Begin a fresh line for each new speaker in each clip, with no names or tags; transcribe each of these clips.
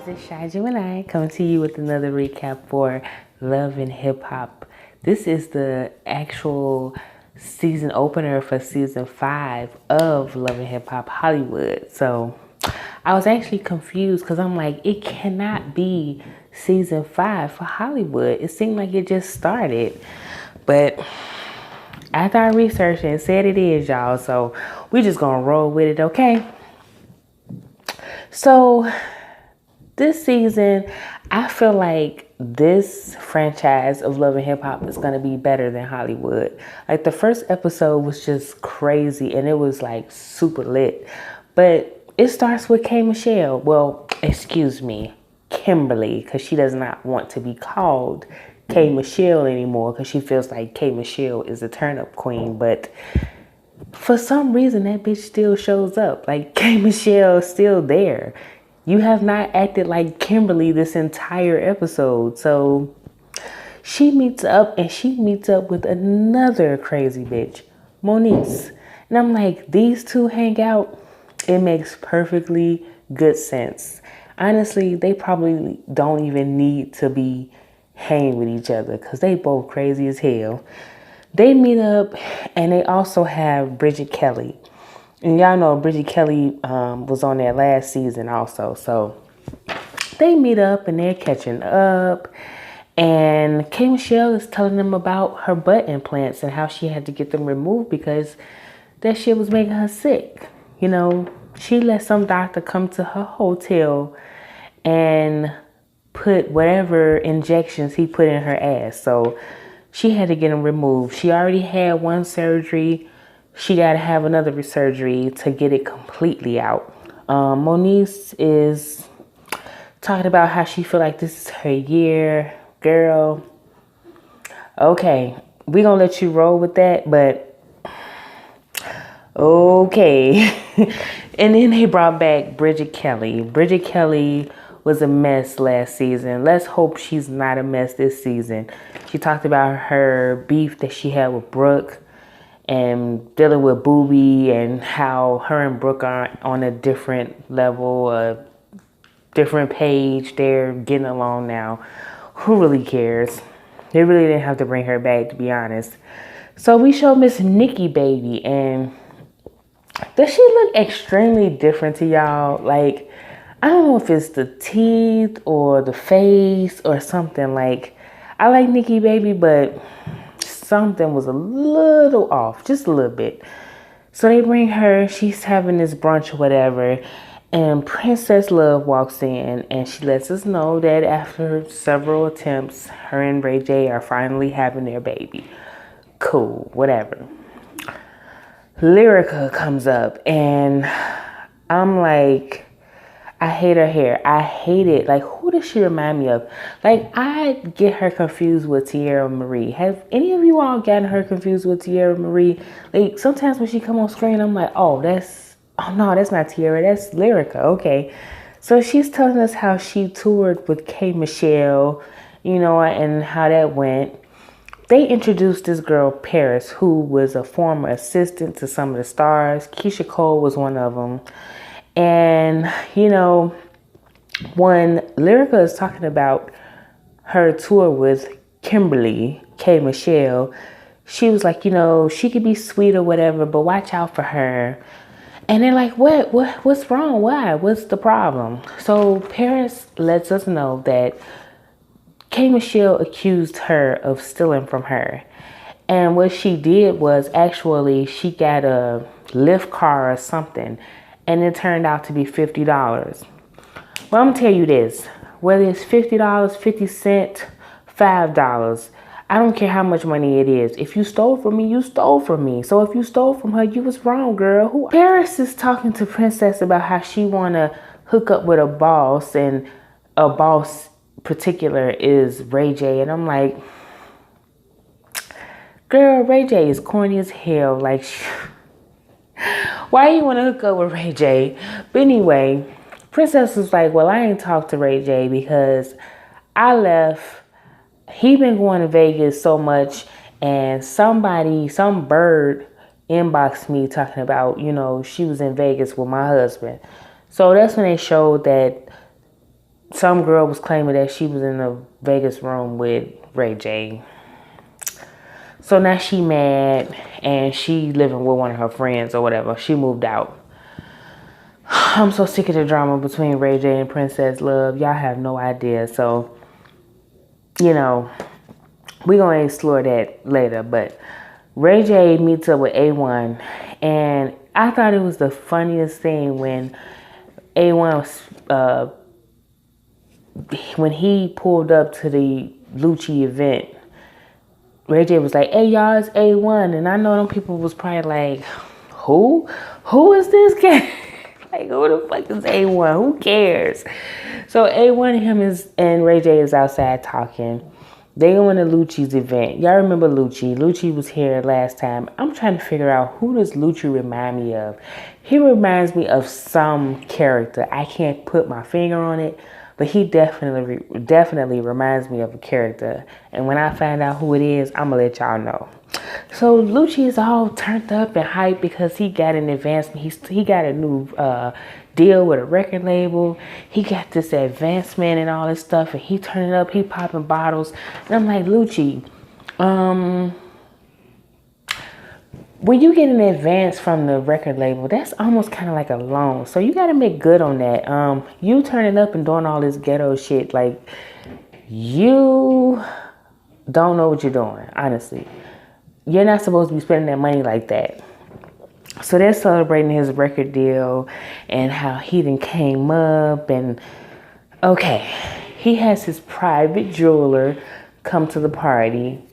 it's Shy Gemini coming to you with another recap for Love and Hip Hop. This is the actual season opener for season 5 of Love and Hip Hop Hollywood. So I was actually confused because I'm like, it cannot be season 5 for Hollywood. It seemed like it just started. But after I researched it, said it is, y'all. So we just gonna roll with it, okay? So this season, I feel like this franchise of Love and Hip Hop is going to be better than Hollywood. Like the first episode was just crazy and it was like super lit. But it starts with K. Michelle. Well, excuse me, Kimberly, because she does not want to be called K. Michelle anymore because she feels like K. Michelle is a turnip queen. But for some reason, that bitch still shows up. Like K. Michelle is still there. You have not acted like Kimberly this entire episode. So she meets up with another crazy bitch, Moniece. And I'm like, these two hang out. It makes perfectly good sense. Honestly, they probably don't even need to be hanging with each other because they both crazy as hell. They meet up and they also have Bridget Kelly. And y'all know Bridget Kelly was on that last season also. So they meet up and they're catching up. And K. Michelle is telling them about her butt implants and how she had to get them removed because that shit was making her sick. You know, she let some doctor come to her hotel and put whatever injections he put in her ass. So she had to get them removed. She already had one surgery. She got to have another surgery to get it completely out. Moniece is talking about how she feel like this is her year. Girl, okay, we gonna let you roll with that, but okay. And then they brought back Bridget Kelly. Bridget Kelly was a mess last season. Let's hope she's not a mess this season. She talked about her beef that she had with Brooke and dealing with Boobie and how her and Brooke are on a different level, a different page. They're getting along now. Who really cares? They really didn't have to bring her back, to be honest. So we show Miss Nikki Baby, and does she look extremely different to y'all? Like, I don't know if it's the teeth or the face or something. Like, I like Nikki Baby, but something was a little off, just a little bit. So they bring her, she's having this brunch or whatever, and Princess Love walks in and she lets us know that after several attempts, her and Ray J are finally having their baby. Cool, whatever. Lyrica comes up and I'm like, I hate her hair. I hate it. Like, who does she remind me of? Like, I get her confused with Tierra Marie. Have any of you all gotten her confused with Tierra Marie? Like, sometimes when she come on screen, I'm like, oh no, that's not Tierra. That's Lyrica. Okay. So she's telling us how she toured with K. Michelle, you know, and how that went. They introduced this girl, Paris, who was a former assistant to some of the stars. Keisha Cole was one of them. And, you know, when Lyrica is talking about her tour with Kimberly, K. Michelle, she was like, you know, she could be sweet or whatever, but watch out for her. And they're like, what's wrong? Why? What's the problem? So Paris lets us know that K. Michelle accused her of stealing from her. And what she did was actually she got a Lyft car or something. And it turned out to be $50. Well, I'm going to tell you this. Whether it's $50, 50 cents, $5, I don't care how much money it is. If you stole from me, you stole from me. So if you stole from her, you was wrong, girl. Paris is talking to Princess about how she want to hook up with a boss. And a boss particular is Ray J. And I'm like, girl, Ray J is corny as hell. Like, why you want to hook up with Ray J? But anyway, Princess was like, well, I ain't talked to Ray J because I left. He been going to Vegas so much, and some bird inboxed me talking about, you know, she was in Vegas with my husband. So that's when they showed that some girl was claiming that she was in the Vegas room with Ray J. So now she mad and she living with one of her friends or whatever. She moved out. I'm so sick of the drama between Ray J and Princess Love. Y'all have no idea. So, you know, we're going to explore that later. But Ray J meets up with A1. And I thought it was the funniest thing when A1 was, when he pulled up to the Lucci event. Ray J was like, hey, y'all, it's A1. And I know them people was probably like, who? Who is this guy? Like, who the fuck is A1? Who cares? So A1 and Ray J is outside talking. They going to Lucci's event. Y'all remember Lucci? Lucci was here last time. I'm trying to figure out, who does Lucci remind me of? He reminds me of some character. I can't put my finger on it, but he definitely reminds me of a character. And when I find out who it is, I'm going to let y'all know. So Lucci is all turned up and hyped because he got an advancement. He got a new deal with a record label. He got this advancement and all this stuff, and he turning up, he popping bottles. And I'm like, Lucci, when you get an advance from the record label, that's almost kind of like a loan. So you got to make good on that. You turning up and doing all this ghetto shit, like, you don't know what you're doing, honestly. You're not supposed to be spending that money like that. So they're celebrating his record deal and how he then came up. And okay, he has his private jeweler come to the party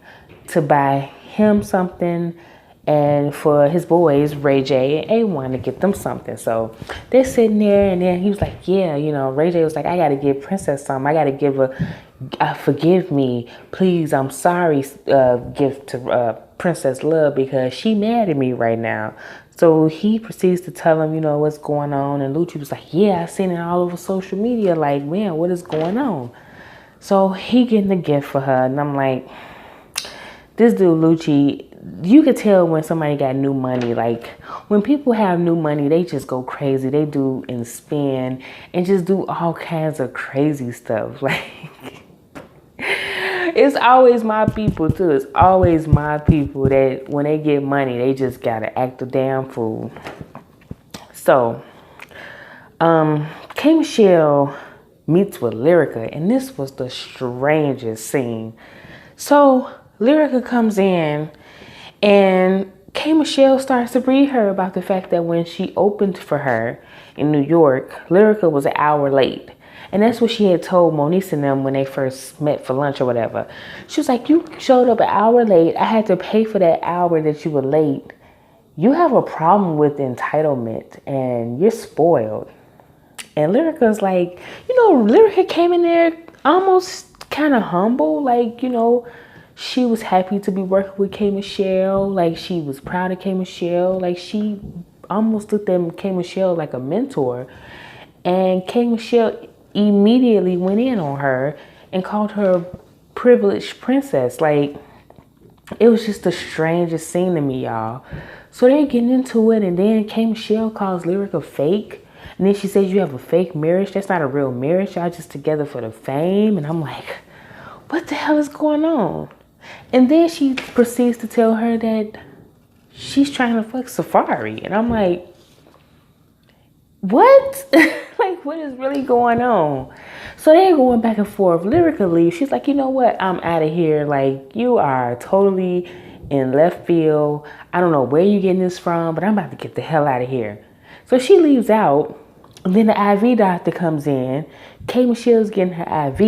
to buy him something, and for his boys, Ray J and A1, to get them something. So they're sitting there, and then he was like, yeah, you know, Ray J was like, I got to give Princess something. I got to give her, forgive me, please, I'm sorry, gift to Princess Love, because she mad at me right now. So he proceeds to tell him, you know, what's going on. And Lucci was like, yeah, I seen it all over social media. Like, man, what is going on? So he getting the gift for her. And I'm like, this dude, Lucci, you could tell when somebody got new money. Like, when people have new money, they just go crazy. They do and spend and just do all kinds of crazy stuff. Like, it's always my people, too. It's always my people that when they get money, they just got to act a damn fool. So, K. Michelle meets with Lyrica, and this was the strangest scene. So, Lyrica comes in, and K. Michelle starts to read her about the fact that when she opened for her in New York, Lyrica was an hour late. And that's what she had told Moniece and them when they first met for lunch or whatever. She was like, you showed up an hour late. I had to pay for that hour that you were late. You have a problem with entitlement and you're spoiled. And Lyrica's like, you know, Lyrica came in there almost kind of humble. Like, you know, she was happy to be working with K. Michelle. Like, she was proud of K. Michelle. Like, she almost looked at K. Michelle like a mentor. And K. Michelle immediately went in on her and called her a privileged princess. Like, it was just the strangest scene to me, y'all. So they're getting into it, and then K. Michelle calls Lyrica fake. And then she says, you have a fake marriage. That's not a real marriage. Y'all just together for the fame. And I'm like, what the hell is going on? And then she proceeds to tell her that she's trying to fuck Safari. And I'm like, what? Like, what is really going on? So they're going back and forth. Lyrica leaves. She's like, you know what? I'm out of here. Like, you are totally in left field. I don't know where you're getting this from, but I'm about to get the hell out of here. So she leaves out. And then the IV doctor comes in. K. Michelle's getting her IV.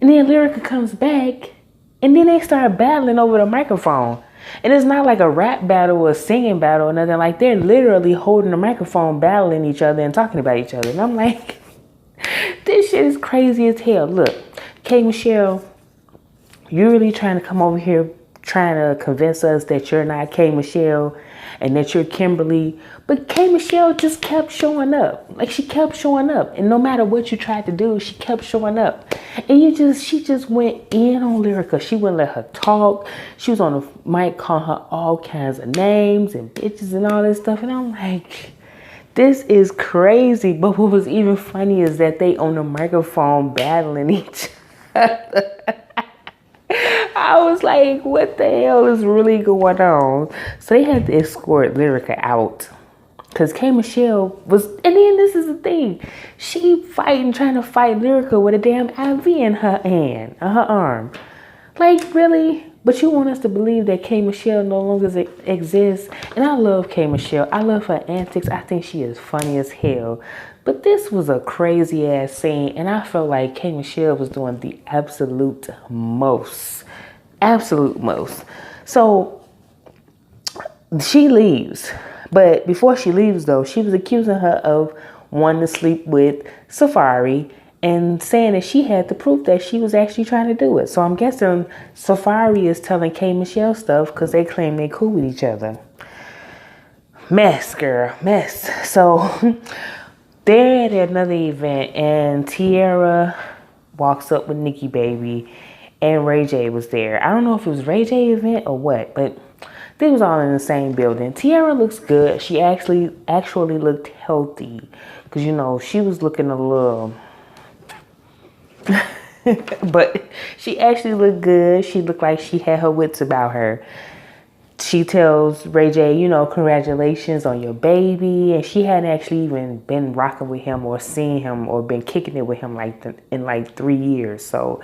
And then Lyrica comes back. And then they start battling over the microphone. And it's not like a rap battle or a singing battle or nothing. Like, they're literally holding the microphone, battling each other and talking about each other. And I'm like, this shit is crazy as hell. Look, K. Michelle, you're really trying to come over here trying to convince us that you're not K. Michelle and that you're Kimberly. But K. Michelle just kept showing up. Like, she kept showing up. And no matter what you tried to do, she kept showing up. And she just went in on Lyrica. She wouldn't let her talk. She was on the mic calling her all kinds of names and bitches and all this stuff. And I'm like, This is crazy. But what was even funny is that they on the microphone battling each other. I was like, what the hell is really going on? So they had to escort Lyrica out. Because K. Michelle was, and then this is the thing. She trying to fight Lyrica with a damn IV in her hand, her arm. Like, really? But you want us to believe that K. Michelle no longer exists? And I love K. Michelle. I love her antics. I think she is funny as hell. But this was a crazy ass scene. And I felt like K. Michelle was doing the absolute most. Absolute most. So she leaves. But before she leaves, though, she was accusing her of wanting to sleep with Safari and saying that she had the proof that she was actually trying to do it. So I'm guessing Safari is telling K. Michelle stuff because they claim they cool with each other. Mess, girl, mess. So they're at another event and Tierra walks up with Nikki Baby and Ray J was there. I don't know if it was Ray J event or what, but they was all in the same building. Tierra looks good. She actually looked healthy. Because, you know, she was looking a little... but she actually looked good. She looked like she had her wits about her. She tells Ray J, you know, congratulations on your baby. And she hadn't actually even been rocking with him or seen him or been kicking it with him in 3 years. So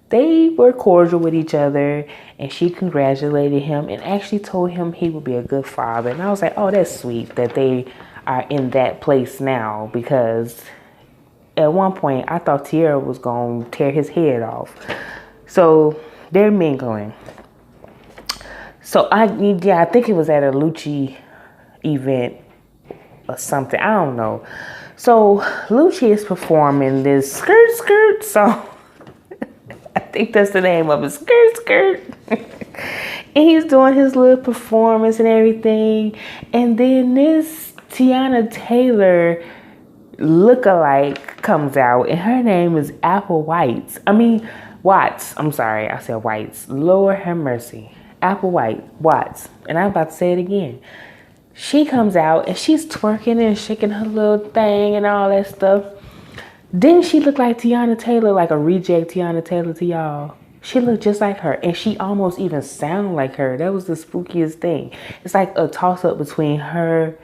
they were cordial with each other, and she congratulated him and actually told him he would be a good father. And I was like, oh, that's sweet that they are in that place now, because at one point I thought Tierra was going to tear his head off. So they're mingling. So I think it was at a Lucci event or something. I don't know. So Lucci is performing this skirt song. I think that's the name of it, skirt. And he's doing his little performance and everything. And then this Tiana Taylor lookalike comes out, and her name is Apple Watts. I'm sorry, I said Whites. Lord have mercy. Apple Watts. And I'm about to say it again. She comes out and she's twerking and shaking her little thing and all that stuff. Didn't she look like Tiana Taylor, like a reject Tiana Taylor to y'all? She looked just like her, and she almost even sounded like her. That was the spookiest thing. It's like a toss-up between her,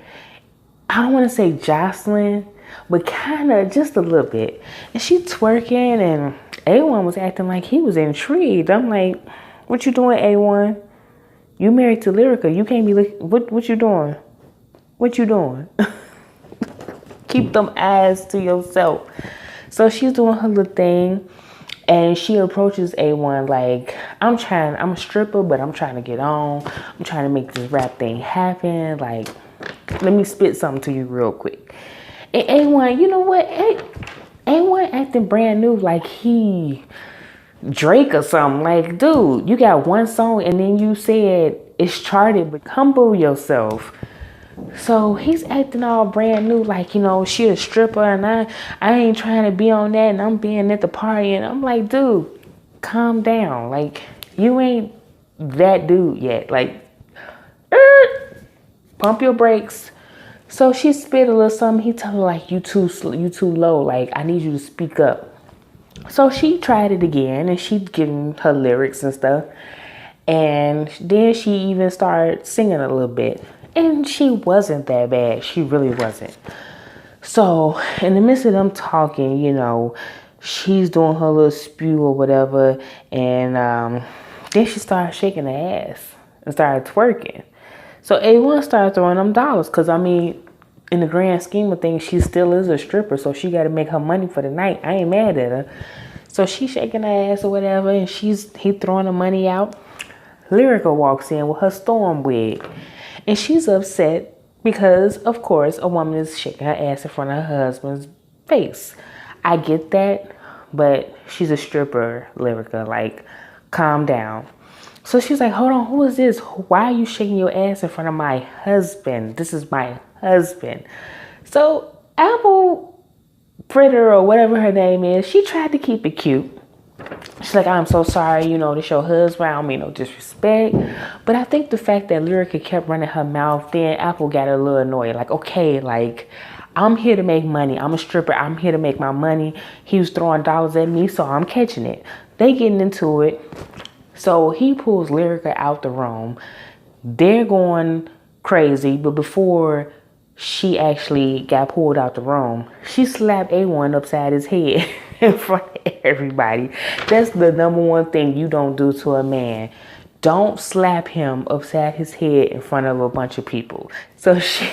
I don't want to say Jocelyn, but kind of just a little bit. And she twerking, and A1 was acting like he was intrigued. I'm like, what you doing, A1? You married to Lyrica. You can't be looking, what you doing? What you doing? Keep them eyes to yourself. So she's doing her little thing, and she approaches A1 like, I'm a stripper, but I'm trying to get on. I'm trying to make this rap thing happen. Like, let me spit something to you real quick. And A1, you know what? A1 acting brand new like he Drake or something. Like, dude, you got one song and then you said it's charted, but humble yourself. So he's acting all brand new, like, you know, she a stripper and I ain't trying to be on that, and I'm being at the party, and I'm like, dude, calm down. Like, you ain't that dude yet. Like, pump your brakes. So she spit a little something. He told her, like, you too low. Like, I need you to speak up. So she tried it again, and she's giving her lyrics and stuff. And then she even started singing a little bit. And she wasn't that bad. She really wasn't. So in the midst of them talking, you know, she's doing her little spew or whatever. And then she started shaking her ass and started twerking. So A1 started throwing them dollars. Because, I mean, in the grand scheme of things, she still is a stripper. So she got to make her money for the night. I ain't mad at her. So she's shaking her ass or whatever. And he throwing the money out. Lyrica walks in with her storm wig. And she's upset because, of course, a woman is shaking her ass in front of her husband's face. I get that, but she's a stripper, Lyrica. Like, calm down. So she's like, hold on, who is this? Why are you shaking your ass in front of my husband? This is my husband. So Apple Fritter, or whatever her name is, she tried to keep it cute. She's like, I'm so sorry, this your husband. I don't mean no disrespect. But I think the fact that Lyrica kept running her mouth, then Apple got a little annoyed. Like, okay, like, I'm here to make money. I'm a stripper. I'm here to make my money. He was throwing dollars at me, so I'm catching it. They getting into it. So he pulls Lyrica out the room. They're going crazy, but before she actually got pulled out the room, she slapped A1 upside his head in front of everybody. That's the number one thing you don't do to a man. Don't slap him upside his head in front of a bunch of people. So she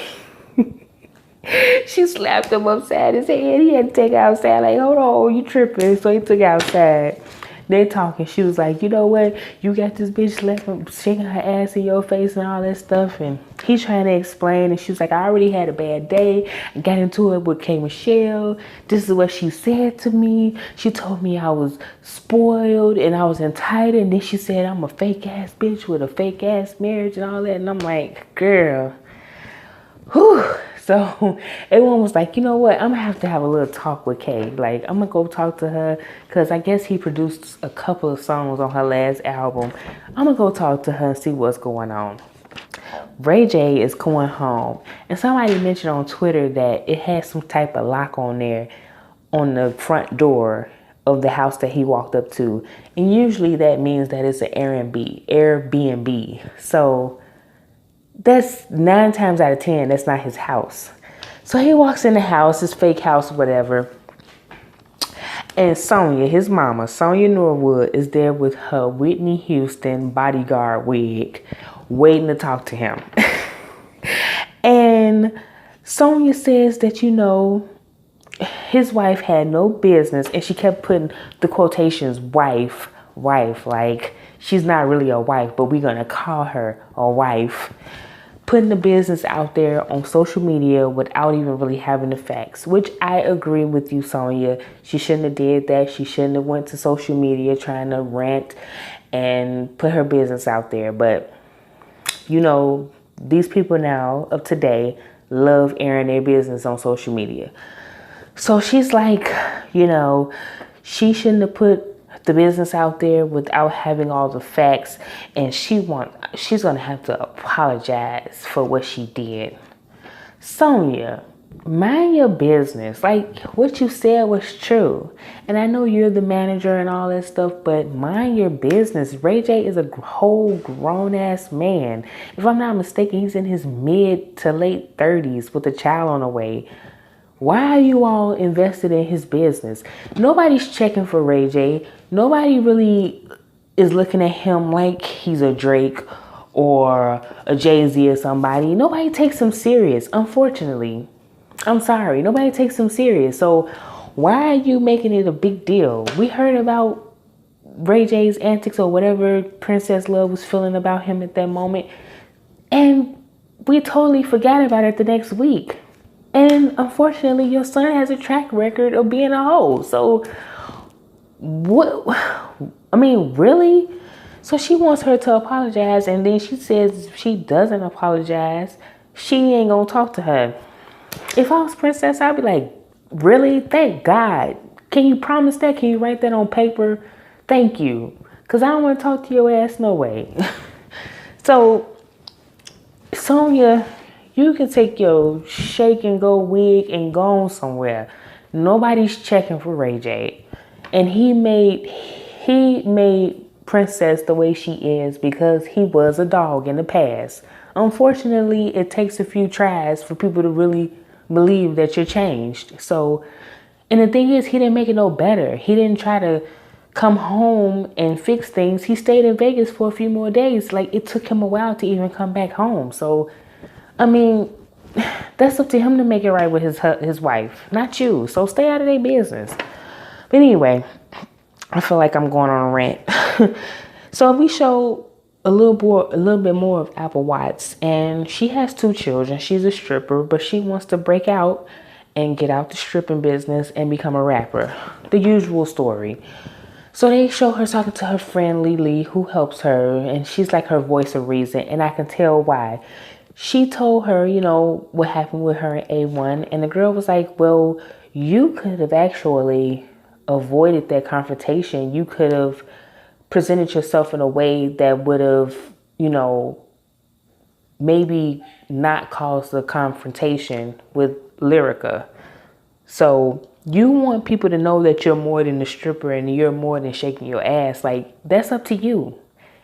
slapped him upside his head. He had to take it outside. Like, hold on, you tripping. So he took it outside. They talking. She was like, you know what? You got this bitch shaking her ass in your face and all that stuff. And he's trying to explain. And she was like, I already had a bad day. I got into it with K. Michelle. This is what she said to me. She told me I was spoiled and I was entitled. And then she said I'm a fake ass bitch with a fake ass marriage and all that. And I'm like, girl. Whew. So everyone was like, you know what? I'm going to have a little talk with Kay. Like, I'm going to go talk to her because I guess he produced a couple of songs on her last album. I'm going to go talk to her and see what's going on. Ray J is going home. And somebody mentioned on Twitter that it has some type of lock on there on the front door of the house that he walked up to. And usually that means that it's an Airbnb. So that's 9 times out of 10, that's not his house. So he walks in the house, his fake house, whatever. And Sonya, his mama, Sonya Norwood, is there with her Whitney Houston bodyguard wig, waiting to talk to him. And Sonya says that, his wife had no business, and she kept putting the quotations, wife, like she's not really a wife, but we're going to call her a wife. Putting the business out there on social media without even really having the facts, which I agree with you, Sonya. She shouldn't have did that. She shouldn't have went to social media trying to rant and put her business out there. But, these people now of today love airing their business on social media. So she's like, she shouldn't have put the business out there without having all the facts, and she's gonna have to apologize for what she did. Sonya, mind your business. Like, what you said was true, and I know you're the manager and all that stuff, but mind your business. Ray J is a whole grown-ass man. If I'm not mistaken, he's in his mid to late 30s with a child on the way. Why are you all invested in his business? Nobody's checking for Ray J. Nobody really is looking at him like he's a Drake or a Jay-Z or somebody. Nobody takes him serious, unfortunately. I'm sorry. Nobody takes him serious. So why are you making it a big deal? We heard about Ray J's antics or whatever Princess Love was feeling about him at that moment, and we totally forgot about it the next week. And unfortunately, your son has a track record of being a hoe. So, really? So she wants her to apologize, and then she says if she doesn't apologize, she ain't gonna talk to her. If I was Princess, I'd be like, really? Thank God. Can you promise that? Can you write that on paper? Thank you. Because I don't want to talk to your ass no way. So, Sonya, you can take your shake and go wig and go on somewhere. Nobody's checking for Ray J. And he made Princess the way she is because he was a dog in the past. Unfortunately, it takes a few tries for people to really believe that you're changed. So, and the thing is, he didn't make it no better. He didn't try to come home and fix things. He stayed in Vegas for a few more days. Like, it took him a while to even come back home. So, that's up to him to make it right with his wife, not you. So stay out of their business. But anyway, I feel like I'm going on a rant. So we show a little bit more of Apple Watts, and she has 2 children. She's a stripper, but she wants to break out and get out the stripping business and become a rapper. The usual story. So they show her talking to her friend Lily, who helps her, and she's like her voice of reason, and I can tell why. She told her, what happened with her and A1, and the girl was like, well, you could have actually avoided that confrontation, you could have presented yourself in a way that would have, maybe not caused the confrontation with Lyrica. So you want people to know that you're more than a stripper and you're more than shaking your ass. Like, that's up to you.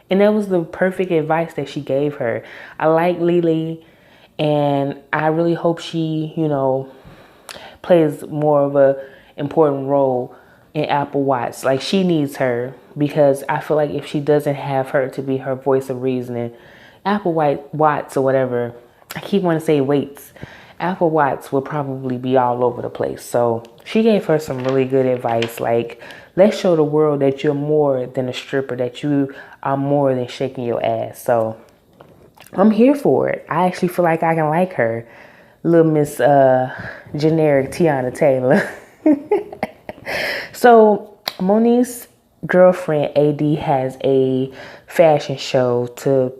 And that was the perfect advice that she gave her. I like Lily, and I really hope she, plays more of a important role in Apple Watts. Like, she needs her, because I feel like if she doesn't have her to be her voice of reasoning, Apple Watts or whatever, I keep wanting to say Waits, Apple Watts will probably be all over the place. So she gave her some really good advice. Like, let's show the world that you're more than a stripper, that you are more than shaking your ass. So I'm here for it. I actually feel like I can like her. Little Miss generic Tiana Taylor. So Monique's girlfriend AD has a fashion show to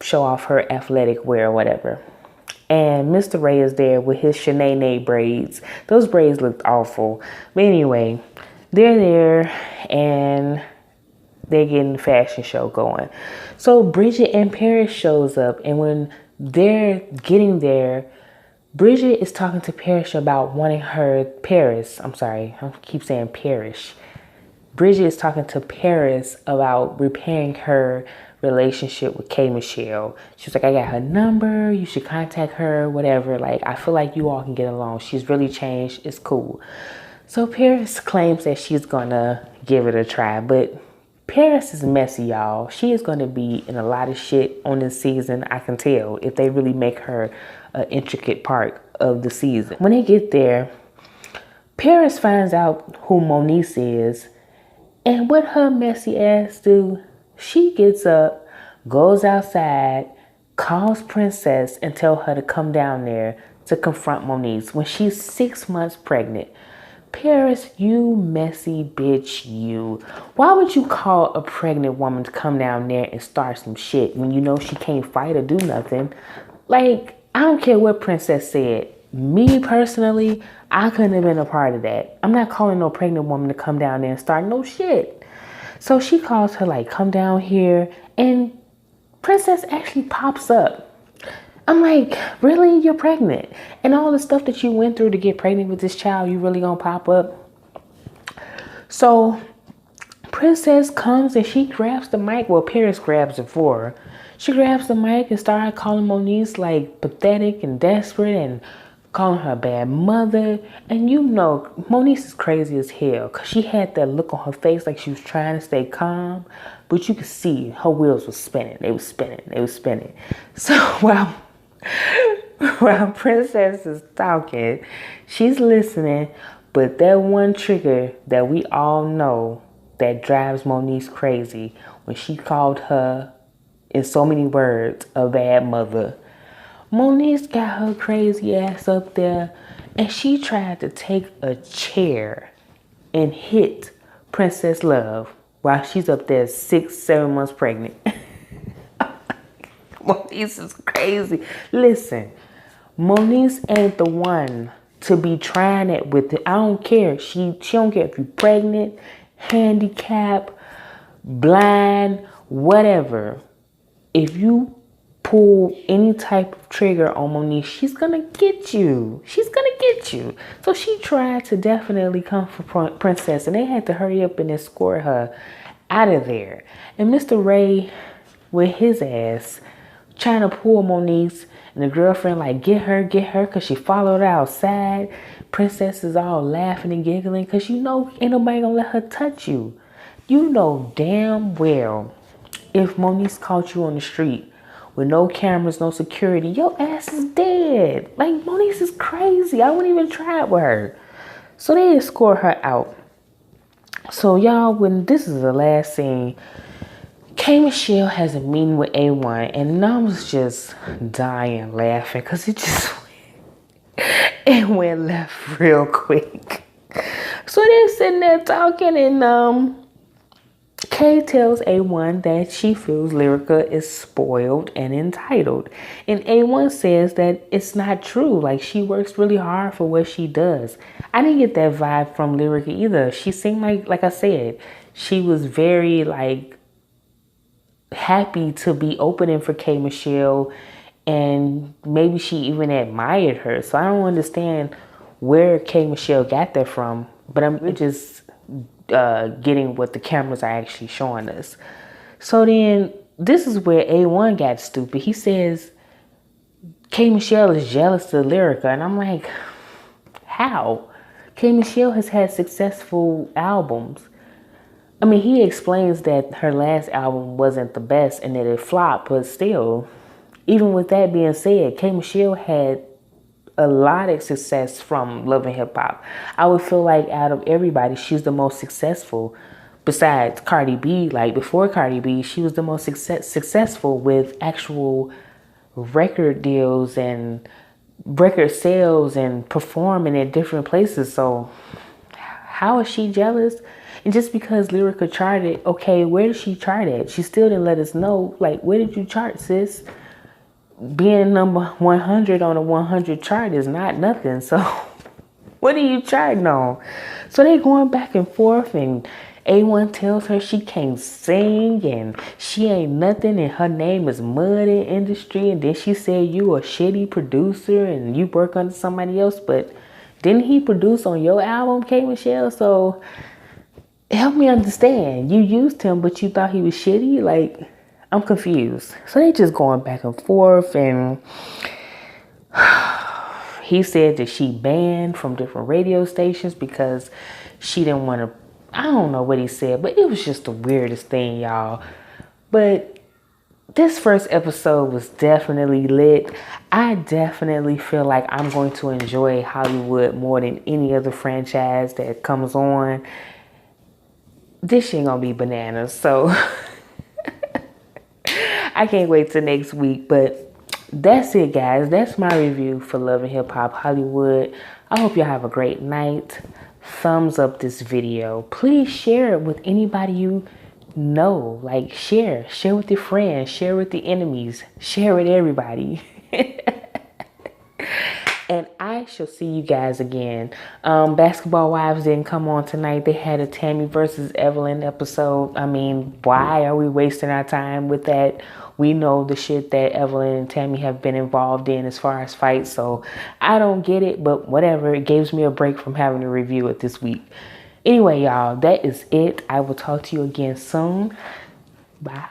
show off her athletic wear or whatever. And Mr. Ray is there with his Shanae braids. Those braids looked awful. But anyway, they're there and they're getting the fashion show going. So Bridget and Paris shows up. And when they're getting there, Bridget is talking to Paris about wanting her... I keep saying Paris. Bridget is talking to Paris about repairing her relationship with K. Michelle. She was like, I got her number. You should contact her, whatever. Like, I feel like you all can get along. She's really changed. It's cool. So Paris claims that she's going to give it a try. But Paris is messy, y'all. She is going to be in a lot of shit on this season. I can tell, if they really make her an intricate part of the season. When they get there, Paris finds out who Monique is. And what her messy ass do? She gets up, goes outside, calls Princess and tell her to come down there to confront Monique when she's 6 months pregnant. Paris, you messy bitch, you. Why would you call a pregnant woman to come down there and start some shit when you know she can't fight or do nothing? Like, I don't care what Princess said. Me personally, I couldn't have been a part of that. I'm not calling no pregnant woman to come down there and start no shit. So she calls her like, come down here. And Princess actually pops up. I'm like, really? You're pregnant? And all the stuff that you went through to get pregnant with this child, you really gonna pop up? So Princess comes and she grabs the mic. Well, Paris grabs it for her. She grabs the mic and started calling Monique like pathetic and desperate and calling her a bad mother. And you know, Monique is crazy as hell because she had that look on her face like she was trying to stay calm, but you could see her wheels were spinning. They were spinning. So while Princess is talking, she's listening, but that one trigger that we all know that drives Monique crazy, when she called her, in so many words, a bad mother. Monique got her crazy ass up there and she tried to take a chair and hit Princess Love while she's up there 6-7 months pregnant. Monique is crazy. Listen, Monique ain't the one to be trying it with it. I don't care. She don't care if you're pregnant, handicapped, blind, whatever. If you pull any type of trigger on Monique, she's gonna get you. So she tried to definitely come for Princess, and they had to hurry up and escort her out of there. And Mr. Ray, with his ass, trying to pull Monique, and the girlfriend like, get her, because she followed her outside. Princess is all laughing and giggling, because you know ain't nobody gonna let her touch you. You know damn well if Monique caught you on the street with no cameras, no security, your ass is dead. Like, Monique is crazy. I wouldn't even try it with her. So they escort her out. So y'all, when this is the last scene, K. Michelle has a meeting with A1, and I was just dying laughing because it went left real quick. So they're sitting there talking, and Kay tells A1 that she feels Lyrica is spoiled and entitled. And A1 says that it's not true. Like, she works really hard for what she does. I didn't get that vibe from Lyrica either. She seemed like I said, she was very, like, happy to be opening for K Michelle, and maybe she even admired her. So I don't understand where K Michelle got that from, but I'm just getting what the cameras are actually showing us. So then this is where A1 got stupid. He says K Michelle is jealous of Lyrica, and I'm like, how? K Michelle has had successful albums. I mean, he explains that her last album wasn't the best and that it flopped, but still, even with that being said, K Michelle had a lot of success from Love and Hip Hop. I would feel like out of everybody, she's the most successful. Besides Cardi B, like before Cardi B, she was the most successful with actual record deals and record sales and performing at different places. So how is she jealous? And just because Lyrica charted, okay, where did she chart at? She still didn't let us know, like, where did you chart, sis? Being number 100 on a 100 chart is not nothing. So what are you charting on? So they going back and forth, and A1 tells her she can't sing and she ain't nothing and her name is mud in industry. And then she said you a shitty producer and you work under somebody else. But didn't he produce on your album, K Michelle? So help me understand. You used him, but you thought he was shitty? Like, I'm confused. So they just going back and forth, and he said that she banned from different radio stations because she didn't want to, I don't know what he said, but it was just the weirdest thing, y'all. But this first episode was definitely lit. I definitely feel like I'm going to enjoy Hollywood more than any other franchise that comes on. This shit gonna be bananas. So I can't wait till next week. But that's it, guys. That's my review for Love and Hip Hop Hollywood. I hope y'all have a great night. Thumbs up this video. Please share it with anybody you know. Like, share with your friends, share with the enemies, share with everybody. And I shall see you guys again. Basketball Wives didn't come on tonight. They had a Tammy versus Evelyn episode. I mean, why are we wasting our time with that? We know the shit that Evelyn and Tammy have been involved in as far as fights. So I don't get it, but whatever. It gives me a break from having to review it this week. Anyway, y'all, that is it. I will talk to you again soon. Bye.